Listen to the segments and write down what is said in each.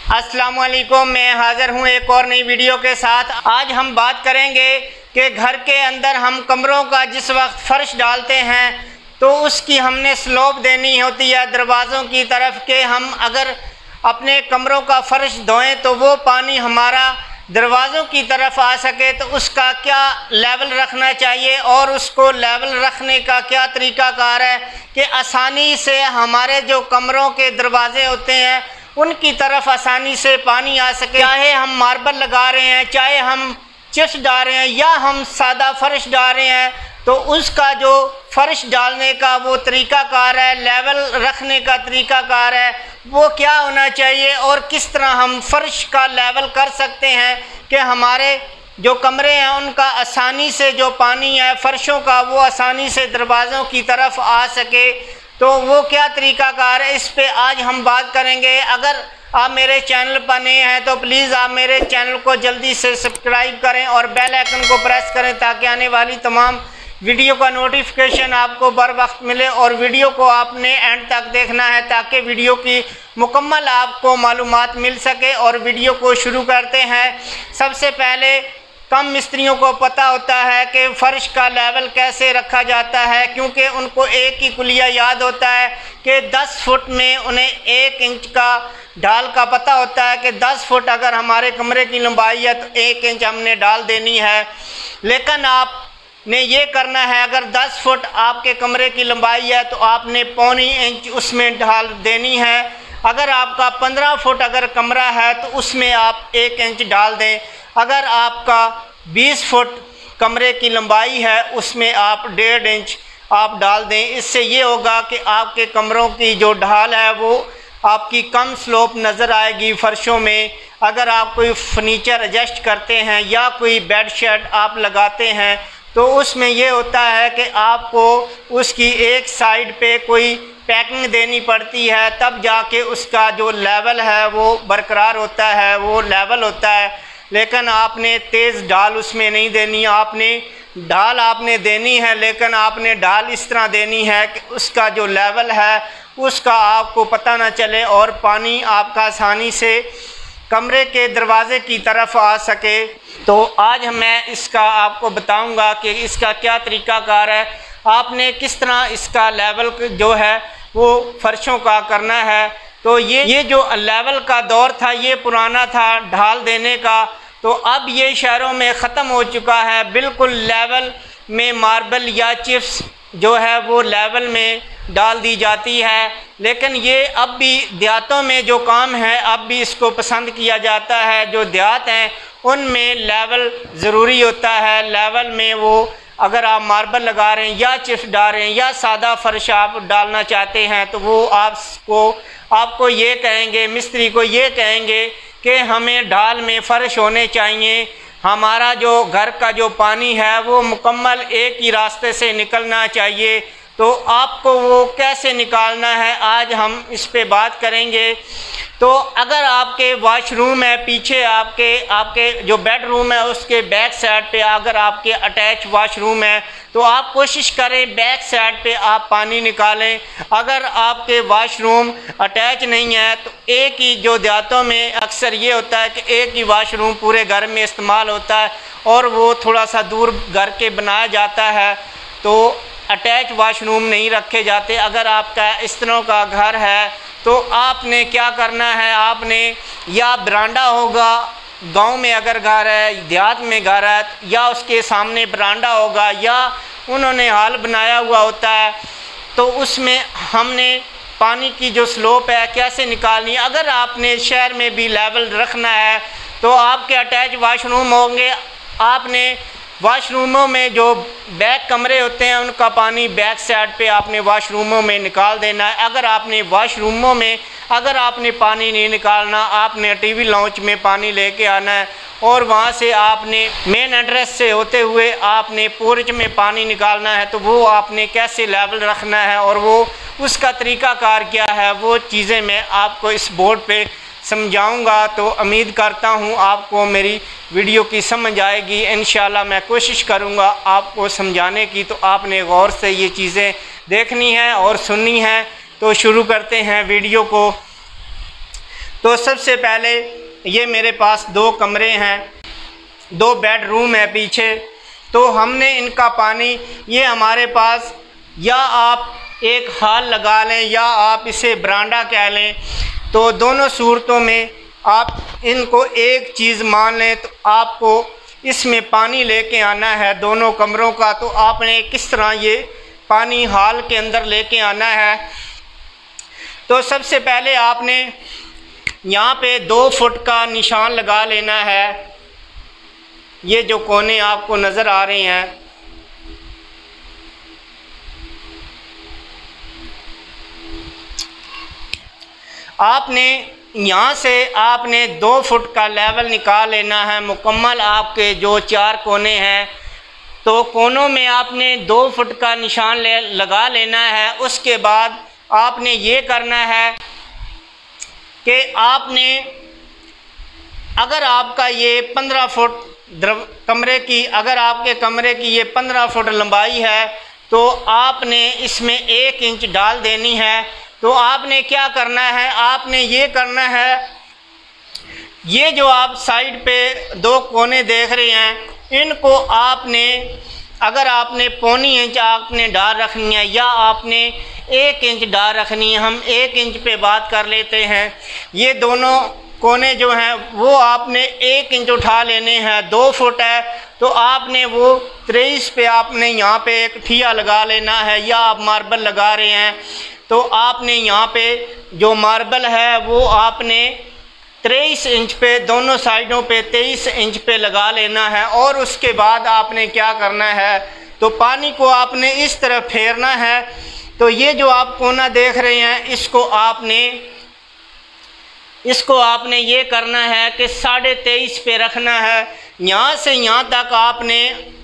अस्सलामुअलैकुम, मैं हाज़िर हूँ एक और नई वीडियो के साथ। आज हम बात करेंगे कि घर के अंदर हम कमरों का जिस वक्त फ़र्श डालते हैं तो उसकी हमने स्लोप देनी होती है दरवाज़ों की तरफ के हम अगर अपने कमरों का फ़र्श धोएं तो वो पानी हमारा दरवाज़ों की तरफ आ सके तो उसका क्या लेवल रखना चाहिए और उसको लेवल रखने का क्या तरीक़ाकार है कि आसानी से हमारे जो कमरों के दरवाज़े होते हैं उनकी तरफ आसानी से पानी आ सके। चाहे हम मार्बल लगा रहे हैं, चाहे हम चिप्स डाल रहे हैं या हम सादा फ़र्श डाल रहे हैं, तो उसका जो फ़र्श डालने का वो तरीक़ाकार है, लेवल रखने का तरीक़ाकार है, वो क्या होना चाहिए और किस तरह हम फ़र्श का लेवल कर सकते हैं कि हमारे जो कमरे हैं उनका आसानी से जो पानी है फ़र्शों का वो आसानी से दरवाज़ों की तरफ आ सके। तो वो क्या तरीक़ाकार है, इस पे आज हम बात करेंगे। अगर आप मेरे चैनल पर नए हैं तो प्लीज़ आप मेरे चैनल को जल्दी से सब्सक्राइब करें और बेल आइकन को प्रेस करें ताकि आने वाली तमाम वीडियो का नोटिफिकेशन आपको बर वक्त मिले। और वीडियो को आपने एंड तक देखना है ताकि वीडियो की मुकम्मल आपको मालूमात मिल सके। और वीडियो को शुरू करते हैं। सबसे पहले कम मिस्त्रियों को पता होता है कि फ़र्श का लेवल कैसे रखा जाता है, क्योंकि उनको एक ही कुलिया याद होता है कि 10 फुट में उन्हें 1 इंच का ढाल का पता होता है कि 10 फुट अगर हमारे कमरे की लंबाई है तो 1 इंच हमने डाल देनी है। लेकिन आपने ये करना है, अगर 10 फुट आपके कमरे की लंबाई है तो आपने 0.25 इंच उसमें ढाल देनी है। अगर आपका 15 फुट अगर कमरा है तो उसमें आप 1 इंच डाल दें। अगर आपका 20 फुट कमरे की लंबाई है उसमें आप 1.5 इंच आप डाल दें। इससे ये होगा कि आपके कमरों की जो ढाल है वो आपकी कम स्लोप नज़र आएगी फ़र्शों में। अगर आप कोई फर्नीचर एडजस्ट करते हैं या कोई बेड शेड आप लगाते हैं तो उसमें ये होता है कि आपको उसकी एक साइड पे कोई पैकिंग देनी पड़ती है, तब जाके उसका जो लेवल है वो बरकरार होता है, वो लेवल होता है। लेकिन आपने तेज़ ढाल उसमें नहीं देनी, आपने ढाल आपने देनी है, लेकिन आपने ढाल इस तरह देनी है कि उसका जो लेवल है उसका आपको पता ना चले और पानी आपका आसानी से कमरे के दरवाज़े की तरफ आ सके। तो आज मैं इसका आपको बताऊंगा कि इसका क्या तरीक़ाकार है, आपने किस तरह इसका लेवल जो है वो फ़र्शों का करना है। तो ये जो लेवल का दौर था ये पुराना था ढाल देने का, तो अब ये शहरों में ख़त्म हो चुका है। बिल्कुल लेवल में मार्बल या चिप्स जो है वो लेवल में डाल दी जाती है। लेकिन ये अब भी देहातों में जो काम है अब भी इसको पसंद किया जाता है। जो देहात हैं उनमें लेवल ज़रूरी होता है। लेवल में वो अगर आप मार्बल लगा रहे हैं या चिप्स डाल रहे हैं या सादा फ़र्श आप डालना चाहते हैं तो वो आपको ये कहेंगे, मिस्त्री को ये कहेंगे कि हमें ढाल में फ़र्श होने चाहिए। हमारा जो घर का जो पानी है वो मुकम्मल एक ही रास्ते से निकलना चाहिए। तो आपको वो कैसे निकालना है आज हम इस पे बात करेंगे। तो अगर आपके वाशरूम है पीछे, आपके जो बेडरूम है उसके बैक साइड पे अगर आपके अटैच वाशरूम है तो आप कोशिश करें बैक साइड पे आप पानी निकालें। अगर आपके वाशरूम अटैच नहीं है तो एक ही, जो देहातों में अक्सर ये होता है कि एक ही वाशरूम पूरे घर में इस्तेमाल होता है और वो थोड़ा सा दूर घर के बनाया जाता है तो अटैच वाशरूम नहीं रखे जाते। अगर आपका इस तरह का घर है तो आपने क्या करना है, आपने या बरांडा होगा, गांव में अगर घर है, देहात में घर है, या उसके सामने बरांडा होगा या उन्होंने हाल बनाया हुआ होता है तो उसमें हमने पानी की जो स्लोप है कैसे निकालनी है। अगर आपने शहर में भी लेवल रखना है तो आपके अटैच वाशरूम होंगे, आपने वाशरूमों में जो बैक कमरे होते हैं उनका पानी बैक साइड पे आपने वाशरूमों में निकाल देना है। अगर आपने वाशरूमों में अगर आपने पानी नहीं निकालना, आपने टीवी लाउंज में पानी लेके आना है और वहाँ से आपने मेन एड्रेस से होते हुए आपने पोर्च में पानी निकालना है। तो वो आपने कैसे लेवल रखना है और वो उसका तरीक़ाकार क्या है वो चीज़ें मैं आपको इस बोर्ड पे समझाऊंगा। तो उम्मीद करता हूं आपको मेरी वीडियो की समझ आएगी। इंशाल्लाह मैं कोशिश करूंगा आपको समझाने की। तो आपने गौर से ये चीज़ें देखनी है और सुननी है। तो शुरू करते हैं वीडियो को। तो सबसे पहले ये मेरे पास 2 कमरे हैं, 2 बेडरूम है पीछे। तो हमने इनका पानी, ये हमारे पास, या आप एक हॉल लगा लें या आप इसे बरांडा कह लें, तो दोनों सूरतों में आप इनको एक चीज़ मान लें। तो आपको इसमें पानी लेके आना है दोनों कमरों का। तो आपने किस तरह ये पानी हॉल के अंदर लेके आना है, तो सबसे पहले आपने यहाँ पे 2 फुट का निशान लगा लेना है। ये जो कोने आपको नज़र आ रहे हैं, आपने यहाँ से आपने 2 फुट का लेवल निकाल लेना है मुकम्मल। आपके जो 4 कोने हैं, तो कोनों में आपने 2 फुट का निशान लगा लेना है। उसके बाद आपने ये करना है कि आपने, अगर आपका ये 15 फुट कमरे की, अगर आपके कमरे की ये 15 फुट लंबाई है, तो आपने इसमें 1 इंच डाल देनी है। तो आपने क्या करना है, आपने ये करना है, ये जो आप साइड पे 2 कोने देख रहे हैं, इनको आपने, अगर आपने 0.25 इंच आपने डाल रखनी है या आपने 1 इंच डाल रखनी है, हम 1 इंच पे बात कर लेते हैं। ये दोनों कोने जो हैं वो आपने 1 इंच उठा लेने हैं। 2 फुट है तो आपने वो 23 पे आपने यहाँ पे एक ठिया लगा लेना है, या आप मार्बल लगा रहे हैं तो आपने यहाँ पे जो मार्बल है वो आपने 23 इंच पे, दोनों साइडों पे 23 इंच पे लगा लेना है। और उसके बाद आपने क्या करना है, तो पानी को आपने इस तरह फेरना है। तो ये जो आप कोना देख रहे हैं, इसको आपने ये करना है कि 23.5 पे रखना है। यहाँ से यहाँ तक आपने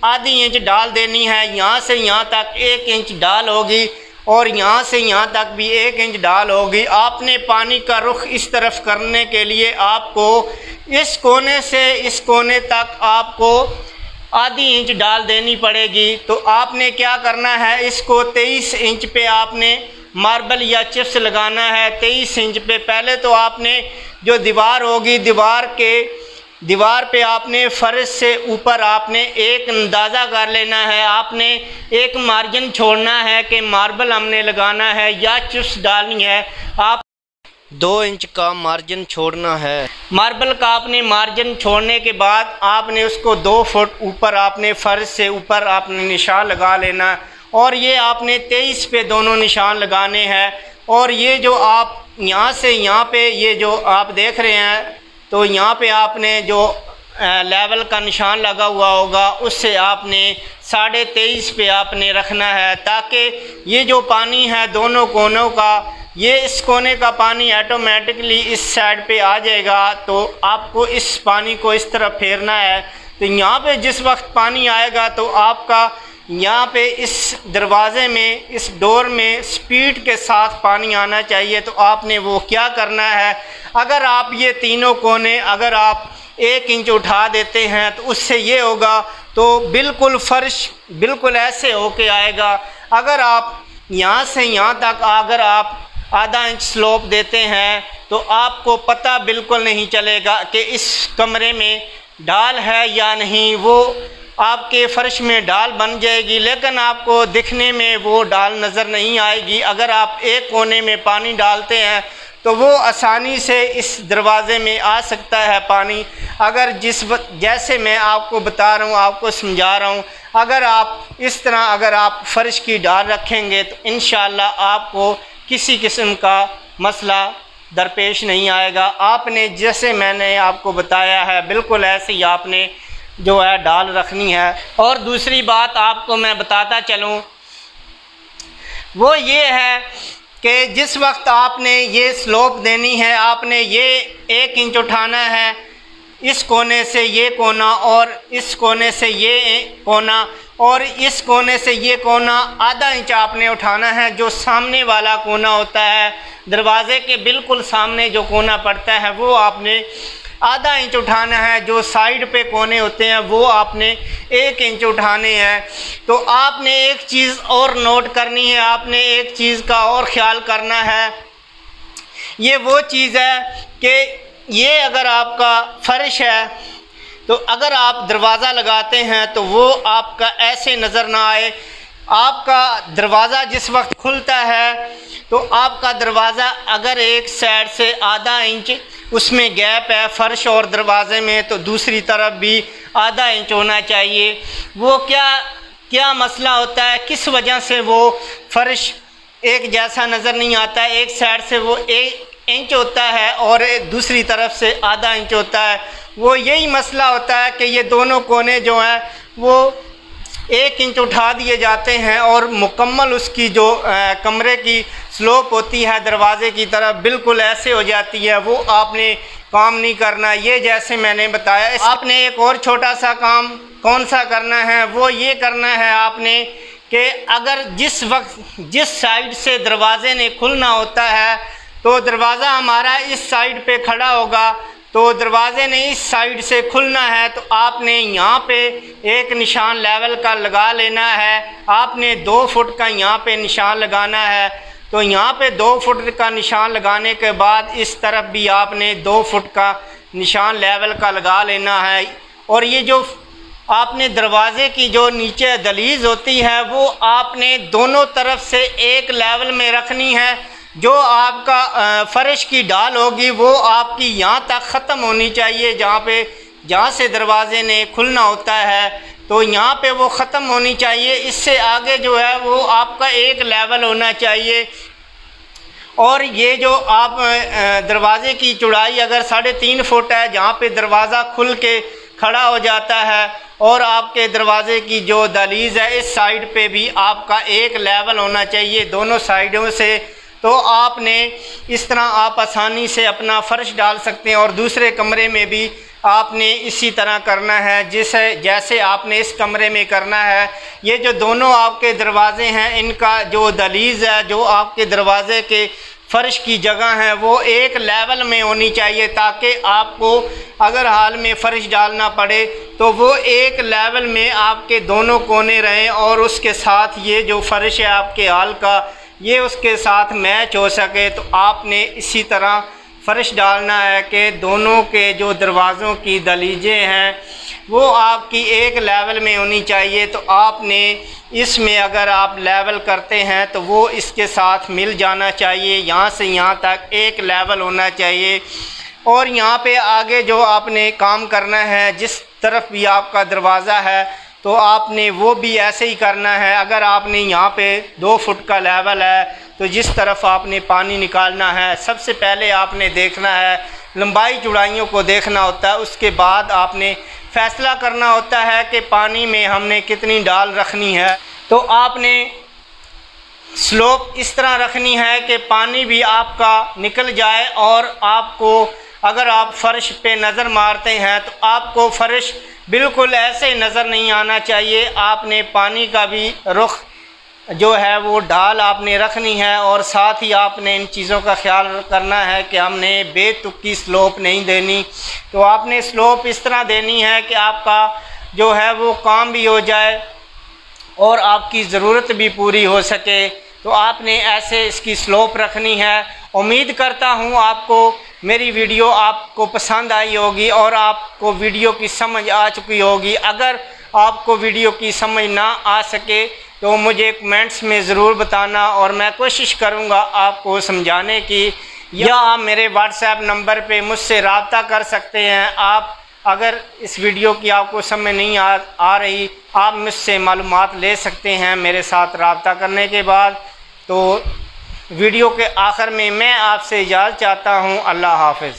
आधी इंच डाल देनी है, यहाँ से यहाँ तक 1 इंच डाल होगी, और यहाँ से यहाँ तक भी 1 इंच डाल होगी। आपने पानी का रुख इस तरफ करने के लिए आपको इस कोने से इस कोने तक आपको आधी इंच डाल देनी पड़ेगी। तो आपने क्या करना है, इसको 23 इंच पे आपने मार्बल या चिप्स लगाना है। 23 इंच पे पहले तो आपने जो दीवार होगी, दीवार पे आपने फर्श से ऊपर आपने एक अंदाज़ा कर लेना है। आपने एक मार्जिन छोड़ना है कि मार्बल हमने लगाना है या चिप्स डालनी है। आप 2 इंच का मार्जिन छोड़ना है। मार्बल का आपने मार्जिन छोड़ने के बाद आपने उसको 2 फुट ऊपर आपने फर्श से ऊपर आपने निशान लगा लेना है, और ये आपने 23 पे दोनों निशान लगाने हैं। और ये जो आप यहाँ से यहाँ पे ये जो आप देख रहे हैं, तो यहाँ पे आपने जो लेवल का निशान लगा हुआ होगा उससे आपने 23.5 पे आपने रखना है, ताकि ये जो पानी है दोनों कोनों का, ये इस कोने का पानी ऑटोमेटिकली इस साइड पे आ जाएगा। तो आपको इस पानी को इस तरह फेरना है। तो यहाँ पे जिस वक्त पानी आएगा तो आपका यहाँ पे इस दरवाज़े में, इस डोर में स्पीड के साथ पानी आना चाहिए। तो आपने वो क्या करना है, अगर आप ये तीनों कोने अगर आप 1 इंच उठा देते हैं तो उससे ये होगा, तो बिल्कुल फर्श बिल्कुल ऐसे होके आएगा। अगर आप यहाँ से यहाँ तक अगर आप आधा इंच स्लोप देते हैं तो आपको पता बिल्कुल नहीं चलेगा कि इस कमरे में डाल है या नहीं। वो आपके फ़र्श में डाल बन जाएगी, लेकिन आपको दिखने में वो डाल नज़र नहीं आएगी। अगर आप एक कोने में पानी डालते हैं तो वो आसानी से इस दरवाज़े में आ सकता है पानी। अगर जैसे मैं आपको बता रहा हूँ, आपको समझा रहा हूँ, अगर आप इस तरह अगर आप फ़र्श की डाल रखेंगे तो इंशाअल्लाह आपको किसी किस्म का मसला दरपेश नहीं आएगा। आपने जैसे मैंने आपको बताया है बिल्कुल ऐसे ही आपने जो है डाल रखनी है। और दूसरी बात आपको मैं बताता चलूँ, वो ये है कि जिस वक्त आपने ये स्लोप देनी है, आपने ये 1 इंच उठाना है, इस कोने से ये कोना और इस कोने से ये कोना और इस कोने से ये कोना आधा इंच आपने उठाना है। जो सामने वाला कोना होता है, दरवाज़े के बिल्कुल सामने जो कोना पड़ता है वो आपने आधा इंच उठाना है। जो साइड पे कोने होते हैं वो आपने 1 इंच उठाने हैं। तो आपने एक चीज़ और नोट करनी है, आपने एक चीज़ का और ख्याल करना है, ये वो चीज़ है कि ये अगर आपका फ़र्श है तो अगर आप दरवाज़ा लगाते हैं तो वो आपका ऐसे नज़र ना आए। आपका दरवाज़ा जिस वक्त खुलता है तो आपका दरवाज़ा अगर एक साइड से आधा इंच उसमें गैप है फ़र्श और दरवाज़े में, तो दूसरी तरफ भी आधा इंच होना चाहिए। वो क्या मसला होता है, किस वजह से वो फ़र्श एक जैसा नज़र नहीं आता है, एक साइड से वो 1 इंच होता है और दूसरी तरफ से आधा इंच होता है। वो यही मसला होता है कि ये दोनों कोने जो हैं वो 1 इंच उठा दिए जाते हैं और मुकम्मल उसकी जो कमरे की स्लोप होती है दरवाज़े की तरफ बिल्कुल ऐसे हो जाती है। वो आपने काम नहीं करना। ये जैसे मैंने बताया, आपने एक और छोटा सा काम कौन सा करना है, वो ये करना है आपने कि अगर जिस वक्त जिस साइड से दरवाज़े ने खुलना होता है तो दरवाज़ा हमारा इस साइड पे खड़ा होगा, तो दरवाज़े ने इस साइड से खुलना है तो आपने यहाँ पे एक निशान लेवल का लगा लेना है। आपने 2 फुट का यहाँ पे निशान लगाना है। तो यहाँ पे 2 फुट का निशान लगाने के बाद इस तरफ भी आपने 2 फुट का निशान लेवल का लगा लेना है। और ये जो आपने दरवाज़े की जो नीचे दहलीज़ होती है वो आपने दोनों तरफ से एक लेवल में रखनी है। जो आपका फ़र्श की डाल होगी वो आपकी यहाँ तक ख़त्म होनी चाहिए, जहाँ से दरवाज़े ने खुलना होता है तो यहाँ पे वो ख़त्म होनी चाहिए। इससे आगे जो है वो आपका एक लेवल होना चाहिए। और ये जो आप दरवाज़े की चौड़ाई अगर 3.5 फुट है, जहाँ पे दरवाज़ा खुल के खड़ा हो जाता है, और आपके दरवाज़े की जो दहलीज़ है इस साइड पे भी आपका एक लेवल होना चाहिए दोनों साइडों से। तो आपने इस तरह आप आसानी से अपना फ़र्श डाल सकते हैं। और दूसरे कमरे में भी आपने इसी तरह करना है जैसे आपने इस कमरे में करना है। ये जो दोनों आपके दरवाज़े हैं इनका जो दहलीज़ है, जो आपके दरवाज़े के फ़र्श की जगह है वो एक लेवल में होनी चाहिए, ताकि आपको अगर हाल में फ़र्श डालना पड़े तो वो एक लेवल में आपके दोनों कोने रहें और उसके साथ ये जो फ़र्श है आपके हाल का ये उसके साथ मैच हो सके। तो आपने इसी तरह फ़र्श डालना है कि दोनों के जो दरवाज़ों की दहलीज़ें हैं वो आपकी एक लेवल में होनी चाहिए। तो आपने इसमें अगर आप लेवल करते हैं तो वो इसके साथ मिल जाना चाहिए, यहाँ से यहाँ तक एक लेवल होना चाहिए। और यहाँ पे आगे जो आपने काम करना है, जिस तरफ भी आपका दरवाज़ा है तो आपने वो भी ऐसे ही करना है। अगर आपने यहाँ पे 2 फुट का लेवल है तो जिस तरफ आपने पानी निकालना है सबसे पहले आपने देखना है, लंबाई चौड़ाइयों को देखना होता है। उसके बाद आपने फ़ैसला करना होता है कि पानी में हमने कितनी डाल रखनी है। तो आपने स्लोप इस तरह रखनी है कि पानी भी आपका निकल जाए, और आपको अगर आप फ़र्श पे नज़र मारते हैं तो आपको फ़र्श बिल्कुल ऐसे नज़र नहीं आना चाहिए। आपने पानी का भी रुख जो है वो डाल आपने रखनी है, और साथ ही आपने इन चीज़ों का ख्याल करना है कि हमने बेतुकी स्लोप नहीं देनी। तो आपने स्लोप इस तरह देनी है कि आपका जो है वो काम भी हो जाए और आपकी ज़रूरत भी पूरी हो सके। तो आपने ऐसे इसकी स्लोप रखनी है। उम्मीद करता हूँ आपको मेरी वीडियो आपको पसंद आई होगी और आपको वीडियो की समझ आ चुकी होगी। अगर आपको वीडियो की समझ ना आ सके तो मुझे कमेंट्स में ज़रूर बताना, और मैं कोशिश करूँगा आपको समझाने की, या आप मेरे व्हाट्सएप नंबर पे मुझसे रब्ता कर सकते हैं। आप अगर इस वीडियो की आपको समझ नहीं आ रही, आप मुझसे मालूमात ले सकते हैं मेरे साथ रब्ता करने के बाद। तो वीडियो के आखिर में मैं आपसे इजाज़त चाहता हूँ। अल्लाह हाफ़िज़।